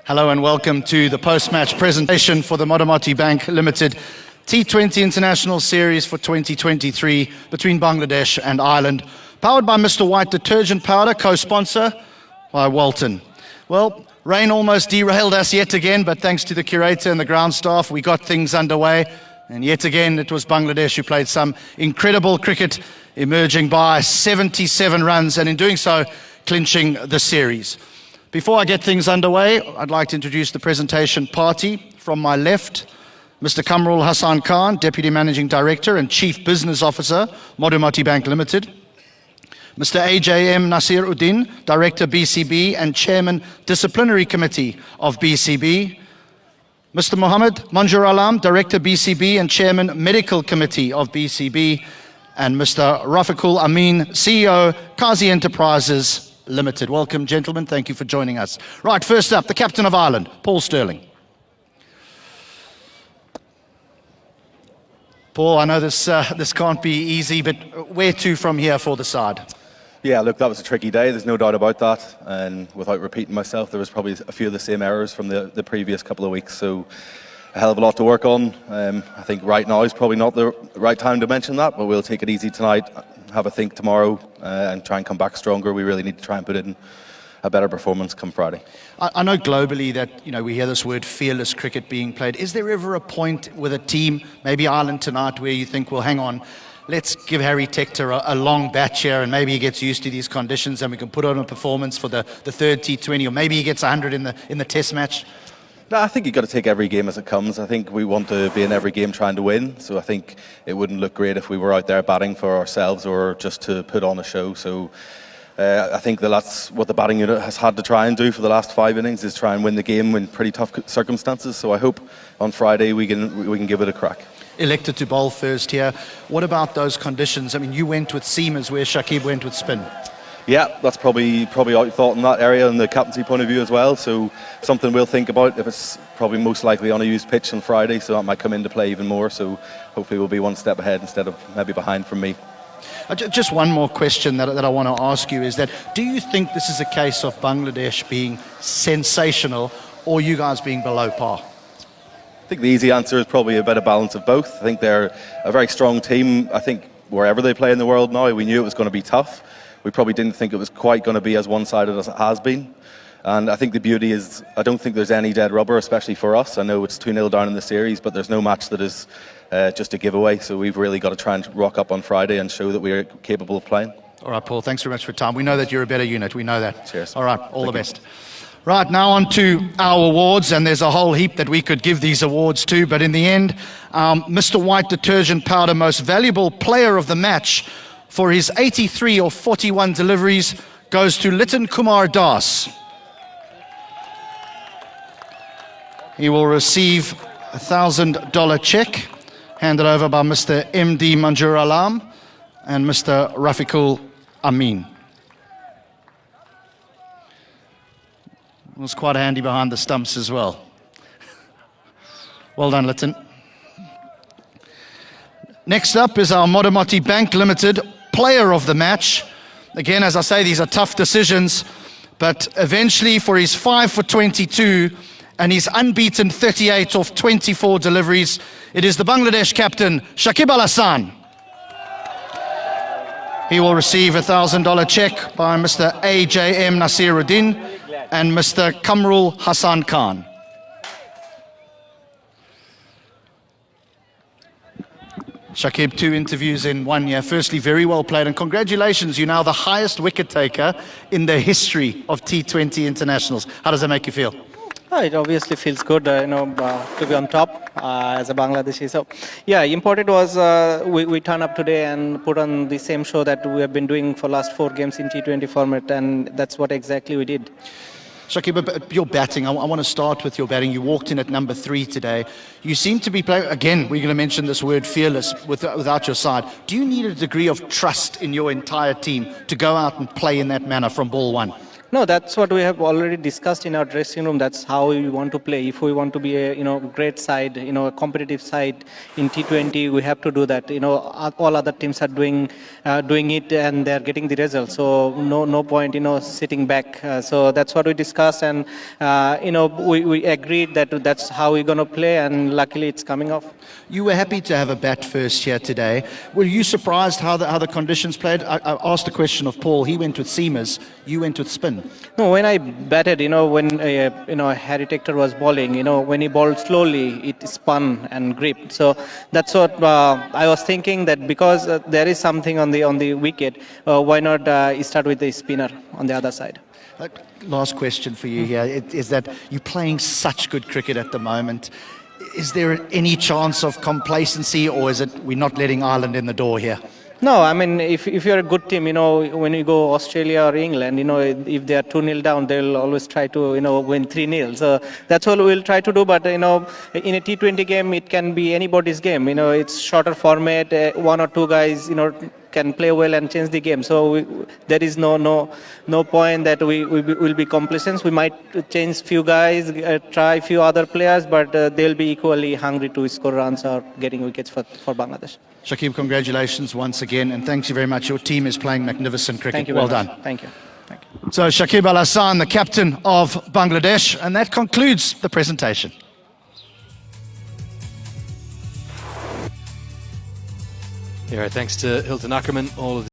Hello and welcome to the post-match presentation for the Modemati Bank Limited T20 International Series for 2023 between Bangladesh and Ireland. Powered by Mr. White Detergent Powder, co-sponsor by Walton. Well, rain almost derailed us yet again, but thanks to the curator and the ground staff, we got things underway. And yet again, it was Bangladesh who played some incredible cricket, emerging by 77 runs, and in doing so, clinching the series. Before I get things underway, I'd like to introduce the presentation party. From my left, Mr. Kamrul Hassan Khan, Deputy Managing Director and Chief Business Officer, Modemati Bank Limited. Mr. AJM Nasir Uddin, Director BCB and Chairman Disciplinary Committee of BCB. Mr. Mohammed Manjur Alam, Director BCB and Chairman Medical Committee of BCB. And Mr. Rafiqul Amin, CEO, Qazi Enterprises Limited. Welcome, gentlemen. Thank you for joining us. Right, first up, the captain of Ireland, Paul Stirling. Paul, I know this can't be easy, but where to from here for the side? Yeah, look, that was a tricky day. There's no doubt about that. And without repeating myself, there was probably a few of the same errors from the previous couple of weeks. So a hell of a lot to work on. I think right now is probably not the right time to mention that, but we'll take it easy tonight, have a think tomorrow, and try and come back stronger. We really need to try and put in a better performance come Friday. I know globally that, we hear this word fearless cricket being played. Is there ever a point with a team, maybe Ireland tonight, where you think, well, hang on, let's give Harry Tector a long batch here, and maybe he gets used to these conditions and we can put on a performance for the third T20, or maybe he gets 100 in the test match? No, I think you've got to take every game as it comes. I think we want to be in every game trying to win. So I think it wouldn't look great if we were out there batting for ourselves or just to put on a show. So I think that's what the batting unit has had to try and do for the last 5 innings, is try and win the game in pretty tough circumstances. So I hope on Friday we can give it a crack. Elected to bowl first here. What about those conditions? I mean, you went with seamers where Shakib went with spin. Yeah, that's probably outthought in that area and the captaincy point of view as well. So something we'll think about if it's probably most likely on a used pitch on Friday. So that might come into play even more. So hopefully we'll be one step ahead instead of maybe behind from me. Just one more question that I want to ask you is that, do you think this is a case of Bangladesh being sensational or you guys being below par? I think the easy answer is probably a better balance of both. I think they're a very strong team. I think wherever they play in the world now, we knew it was going to be tough. We probably didn't think it was quite going to be as one-sided as it has been. And I think the beauty is, I don't think there's any dead rubber, especially for us. I know it's 2-0 down in the series, but there's no match that is just a giveaway. So we've really got to try and rock up on Friday and show that we're capable of playing. All right, Paul, thanks very much for your time. We know that you're a better unit. We know that. Cheers. All right, all the best. Right, now on to our awards, and there's a whole heap that we could give these awards to, but in the end, Mr. White Detergent Powder Most Valuable Player of the Match for his 83 or 41 deliveries goes to Litan Kumar Das. He will receive a $1,000 check handed over by Mr. MD Manjur Alam and Mr. Rafiqul Amin. It was quite handy behind the stumps as well. Well done, Litan. Next up is our Modemati Bank Limited Player of the Match. Again, as I say, these are tough decisions, but eventually for his 5 for 22 and his unbeaten 38 of 24 deliveries, it is the Bangladesh captain, Shakib Al Hasan. He will receive a $1,000 check by Mr. AJM Nasiruddin and Mr. Kamrul Hassan Khan. Shakib, 2 interviews in 1 year. Firstly, very well played, and congratulations, you're now the highest wicket taker in the history of T20 internationals. How does that make you feel? It obviously feels good, to be on top as a Bangladeshi. So, yeah, important was we turn up today and put on the same show that we have been doing for last 4 games in T20 format, and that's what exactly we did. Shakib, your batting, I want to start with your batting. You walked in at number 3 today. You seem to be playing, again, we're going to mention this word fearless without your side. Do you need a degree of trust in your entire team to go out and play in that manner from ball 1? No, that's what we have already discussed in our dressing room. That's how we want to play. If we want to be a great side, a competitive side in T20, we have to do that. All other teams are doing it and they're getting the results. So no point sitting back. So that's what we discussed, and we agreed that that's how we're going to play, and luckily it's coming off. You were happy to have a bat first here today. Were you surprised how the conditions played? I asked the question of Paul. He went with seamers. You went with spin. No, when I batted, when Harry Tector was bowling, when he bowled slowly, it spun and gripped. So that's what I was thinking, that because there is something on the wicket, why not start with the spinner on the other side? Last question for you here is that you're playing such good cricket at the moment. Is there any chance of complacency, or is it we're not letting Ireland in the door here? No, I mean, if you're a good team, when you go Australia or England, if they are 2-0 down, they'll always try to, win 3-0. So that's all we'll try to do. But, in a T20 game, it can be anybody's game. It's shorter format. One or two guys, can play well and change the game. So there is no point that we will be complacent. We might change few guys, try few other players, but they'll be equally hungry to score runs or getting wickets for Bangladesh. Shakib, congratulations once again, and thanks you very much. Your team is playing magnificent cricket. Thank you. Well very done. much. Thank you. So Shakib Al Hassan, the captain of Bangladesh, and that concludes the presentation. Yeah, thanks to Hilton Ackerman. All of